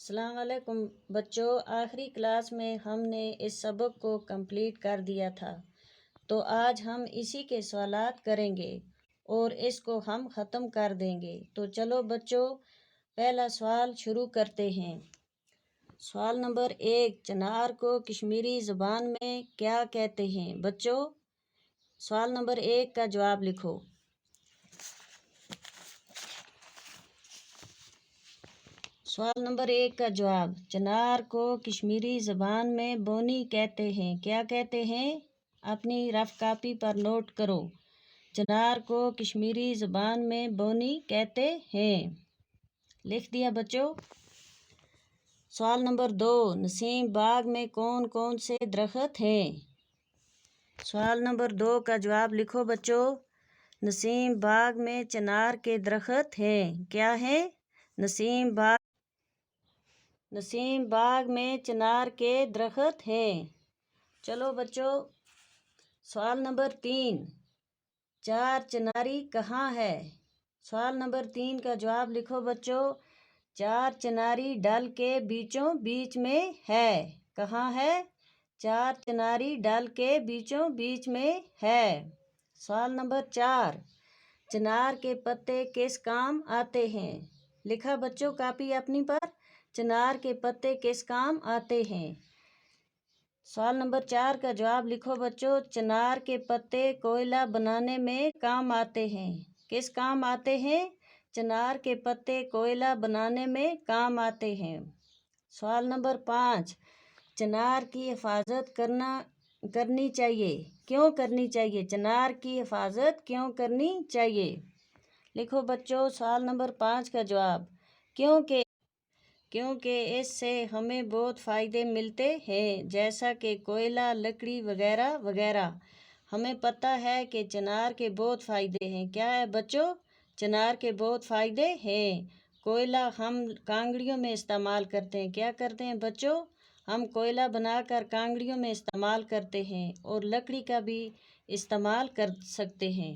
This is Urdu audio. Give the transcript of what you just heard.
السلام علیکم بچوں، آخری کلاس میں ہم نے اس سبق کو کمپلیٹ کر دیا تھا، تو آج ہم اسی کے سوالات کریں گے اور اس کو ہم ختم کر دیں گے۔ تو چلو بچوں، پہلا سوال شروع کرتے ہیں۔ سوال نمبر 1، چنار کو کشمیری زبان میں کیا کہتے ہیں؟ بچوں سوال نمبر 1 کا جواب لکھو۔ سوال نمبر 1 کا جواب، چنار کو کشمیری زبان میں بونی کہتے ہیں۔ کیا کہتے ہیں؟ اپنی رف کاپی پر نوٹ کرو۔ چنار کو کشمیری زبان میں بونی کہتے ہیں۔ لکھ دیا بچوں۔ سوال نمبر 2، نسیم باغ میں کون کون سے درخت ہیں؟ سوال نمبر 2 کا جواب لکھو بچوں۔ نسیم باغ میں چنار کے درخت ہیں۔ کیا ہیں؟ نسیم باغ میں چنار کے درخت ہیں۔ چلو بچوں، سوال نمبر 3، چار چناری کہاں ہے؟ سوال نمبر 3 کا جواب لکھو بچوں۔ چار چناری ڈل کے بیچوں بیچ میں ہے۔ کہاں ہے؟ چار چناری ڈل کے بیچوں بیچ میں ہے۔ سوال نمبر 4، چنار کے پتے کس کام آتے ہیں؟ لکھا بچوں کاپی اپنی پر، چنار کے پتے کس کام آتے ہیں؟ سوال نمبر 4 کا جواب لکھو بچوں۔ چنار کے پتے کوئلہ بنانے میں کام آتے ہیں۔ کس کام آتے ہیں؟ چنار کے پتے کوئلہ بنانے میں کام آتے ہیں۔ سوال نمبر 5، چنار کی حفاظت کرنی چاہیے۔ کیوں کرنی چاہیے؟ چنار کی حفاظت کیوں کرنی چاہیے؟ لکھو بچوں سوال نمبر 5 کا جواب، کیونکہ اس سے ہمیں بہت فائدے ملتے ہیں، جیسا کہ کوئلہ، لکڑی وغیرہ وغیرہ۔ ہمیں پتہ ہے کہ چنار کے بہت فائدے ہیں۔ کیا ہے بچوں؟ چنار کے بہت فائدے ہیں۔ کوئلہ ہم کانگڑیوں میں استعمال کرتے ہیں۔ کیا کرتے ہیں بچوں؟ ہم کوئلہ بنا کر کانگڑیوں میں استعمال کرتے ہیں اور لکڑی کا بھی استعمال کر سکتے ہیں۔